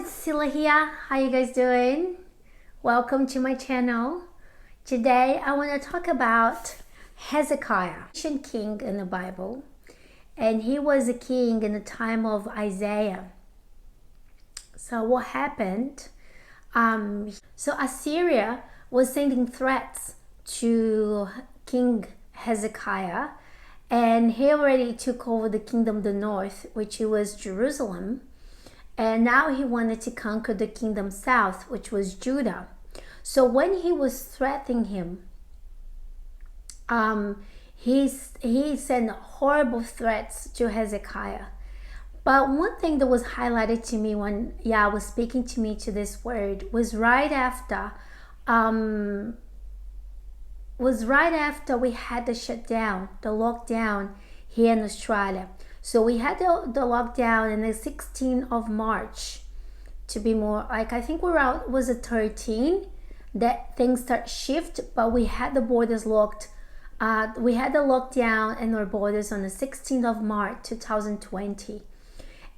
it's Sila here. How you guys doing? Welcome to my channel. Today I want to talk about Hezekiah, ancient king in the Bible, and he was a king in the time of Isaiah. So what happened? So Assyria was sending threats to King Hezekiah, and he already took over the kingdom of the north, which was Jerusalem. And now he wanted to conquer the kingdom south, which was Judah. So when he was threatening him, he sent horrible threats to Hezekiah. But one thing that was highlighted to me when Yah was speaking to me to this word was right after we had the shutdown, the lockdown here in Australia. So we had the lockdown in the 16th of March, to be more like, I think we're out, was it 13 that things start shift, but we had the borders locked. We had the lockdown and our borders on the 16th of March 2020.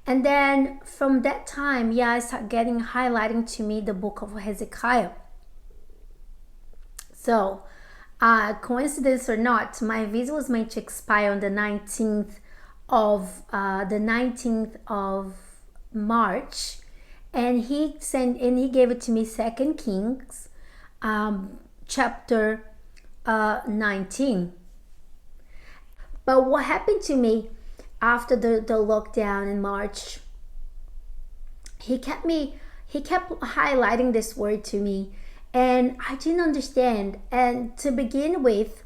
And then from that time, yeah, I started highlighting to me the book of Hezekiah. So coincidence or not, my visa was meant to expire on the 19th of March, and he gave it to me, 2 Kings chapter 19. But what happened to me after the lockdown in March, he kept highlighting this word to me, and I didn't understand. And to begin with,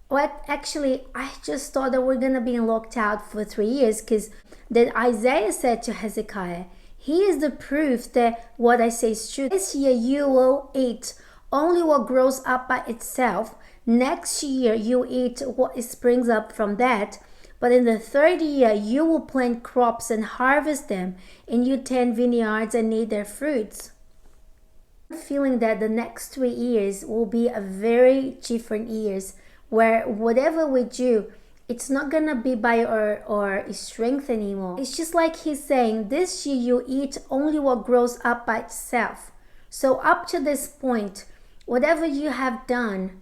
I just thought that we're gonna be locked out for 3 years, because then Isaiah said to Hezekiah, he is the proof that what I say is true. This year you will eat only what grows up by itself. Next year you eat what springs up from that. But in the third year you will plant crops and harvest them, and you tend vineyards and eat their fruits. I'm feeling that the next 3 years will be a very different years, where whatever we do, it's not gonna be by our strength anymore. It's just like he's saying, this year you eat only what grows up by itself. So up to this point, whatever you have done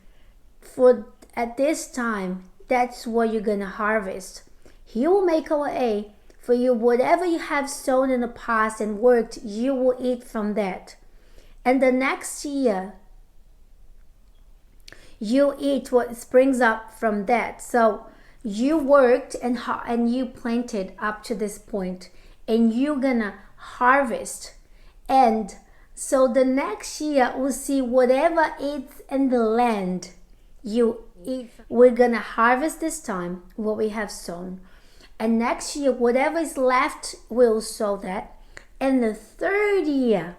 at this time, that's what you're gonna harvest. He will make a way for you. Whatever you have sown in the past and worked, you will eat from that. And the next year, you eat what springs up from that. So you worked and you planted up to this point, and you're gonna harvest. And so the next year we'll see whatever it's in the land you eat. We're gonna harvest this time what we have sown, and next year whatever is left we'll sow that. And the third year,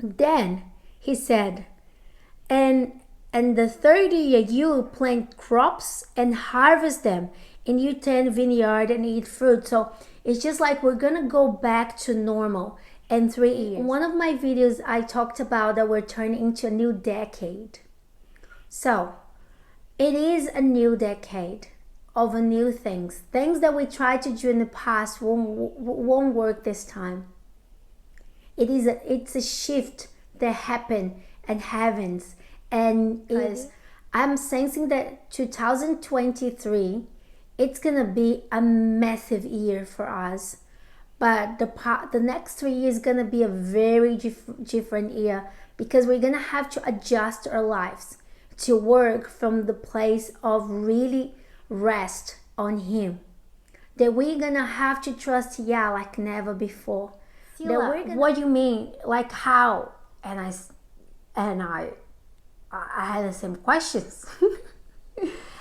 then he said, and the third year you will plant crops and harvest them, and you tend vineyard and eat fruit. So it's just like we're gonna go back to normal in 3 years. In one of my videos I talked about that we're turning into a new decade. So it is a new decade of new things. Things that we tried to do in the past won't work this time. It's a shift that happened and happens. And I'm sensing that 2023, it's gonna be a massive year for us. But the next 3 years is gonna be a very different year, because we're gonna have to adjust our lives to work from the place of really rest on Him. That we're gonna have to trust Yah like never before. What do you mean? Like how? And I had the same questions.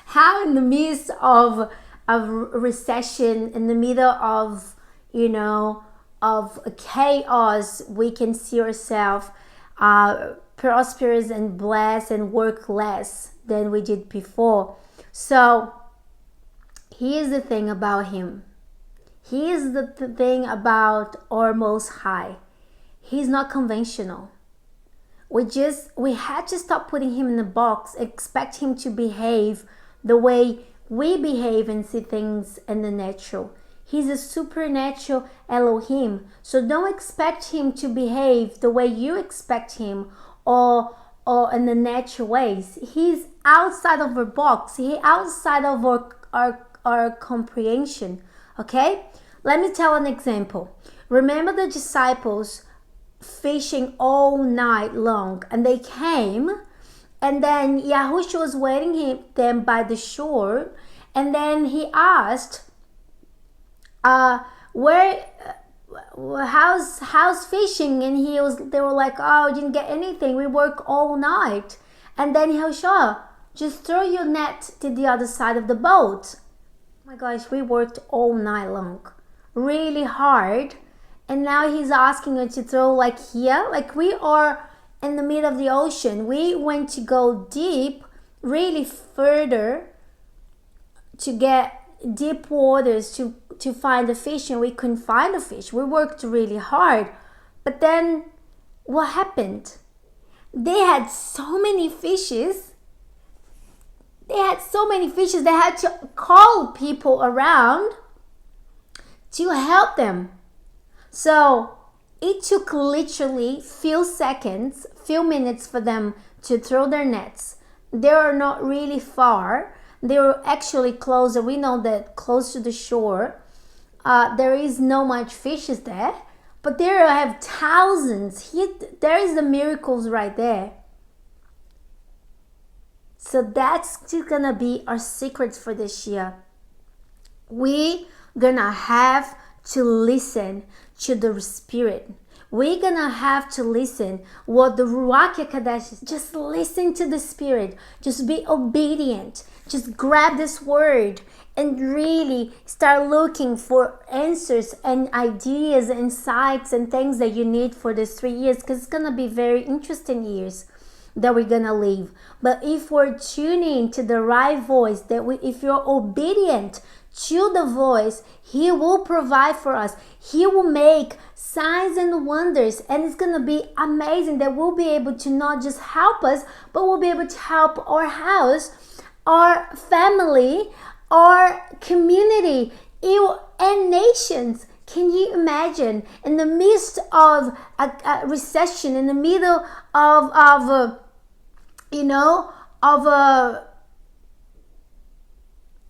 How in the midst of recession, in the middle of, of chaos, we can see ourselves prosperous and blessed and work less than we did before. So here's the thing about Him. Here's the thing about our Most High. He's not conventional. We had to stop putting Him in the box, expect Him to behave the way we behave and see things in the natural. He's a supernatural Elohim. So don't expect him to behave the way you expect him, or in the natural ways. He's outside of our box. He outside of our comprehension. Okay? Let me tell an example. Remember the disciples fishing all night long, and they came, and then Yahushua was waiting them by the shore, and then he asked, where how's fishing? And they were like, oh, we didn't get anything, we work all night. And then Yahushua, just throw your net to the other side of the boat. Oh my gosh, we worked all night long, really hard, and now he's asking us to throw like here, like we are in the middle of the ocean. We went to go deep, really further, to get deep waters to find the fish, and we couldn't find the fish. We worked really hard, but then what happened? They had so many fishes. They had to call people around to help them. So it took literally few seconds, few minutes for them to throw their nets. They are not really far. They were actually closer. We know that close to the shore, there is no much fishes there, but there have thousands. There is the miracles right there. So that's gonna be our secrets for this year. We gonna have to listen to the Spirit. We're gonna have to listen what the Ruach HaKodesh is. Just listen to the Spirit. Just be obedient. Just grab this word and really start looking for answers and ideas, insights, and things that you need for these 3 years, because it's gonna be very interesting years that we're gonna live. But if we're tuning to the right voice, if you're obedient to the voice, he will provide for us. He will make signs and wonders, and it's gonna be amazing that we'll be able to not just help us, but we'll be able to help our house, our family, our community, and nations. Can you imagine, in the midst of a recession, in the middle of a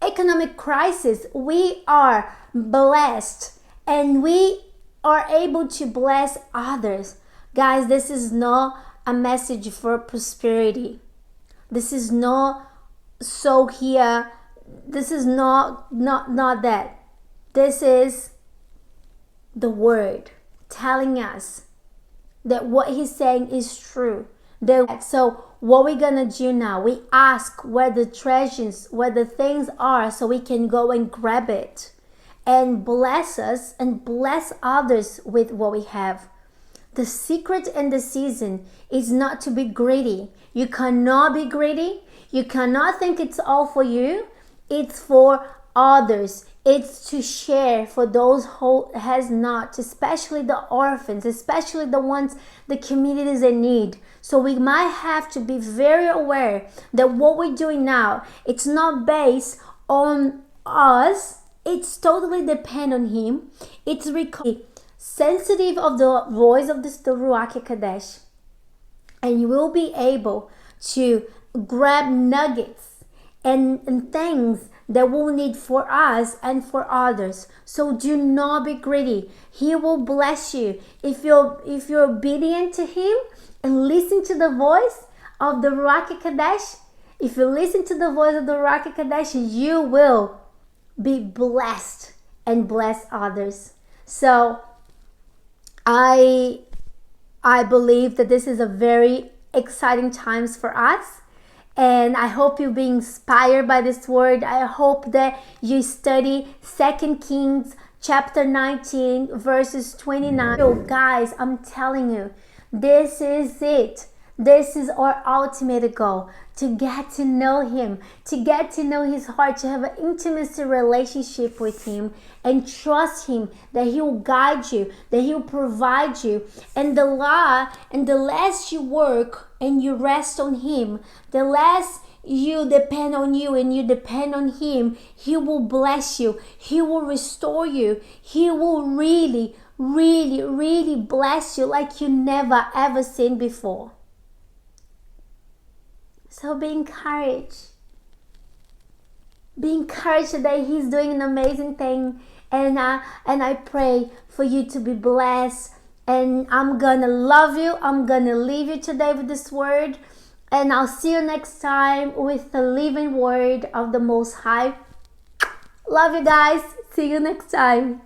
economic crisis, we are blessed, and we are able to bless others. Guys, this is not a message for prosperity. This is not so here. This is not that. This is the word telling us that what he's saying is true. So what we're gonna do now, we ask where the treasures, where the things are, so we can go and grab it and bless us and bless others with what we have. The secret in the season is not to be greedy. You cannot be greedy. You cannot think it's all for you. It's for others. It's to share for those who has not, especially the orphans, especially the ones, the communities in need. So we might have to be very aware that what we're doing now, it's not based on us. It's totally depend on him. It's sensitive of the voice of the Ruach HaKodesh, and you will be able to grab nuggets and things that we'll need for us and for others. So do not be greedy. He will bless you if you're obedient to him and listen to the voice of the Ruach HaKodesh. If you listen to the voice of the Ruach HaKodesh, you will be blessed and bless others. So I believe that this is a very exciting times for us, and I hope you'll be inspired by this word. I hope that you study 2 Kings chapter 19 verses 29. So guys, I'm telling you, this is it. This is our ultimate goal, to get to know him, to get to know his heart, to have an intimacy relationship with him, and trust him that he will guide you, that he will provide you. And the less you work and you rest on him, the less you depend on you and you depend on Him, He will bless you. He will restore you. He will really, really, really bless you like you never ever seen before. So be encouraged. Be encouraged today. He's doing an amazing thing. And I pray for you to be blessed. And I'm gonna love you. I'm gonna leave you today with this word. And I'll see you next time with the living word of the Most High. Love you guys. See you next time.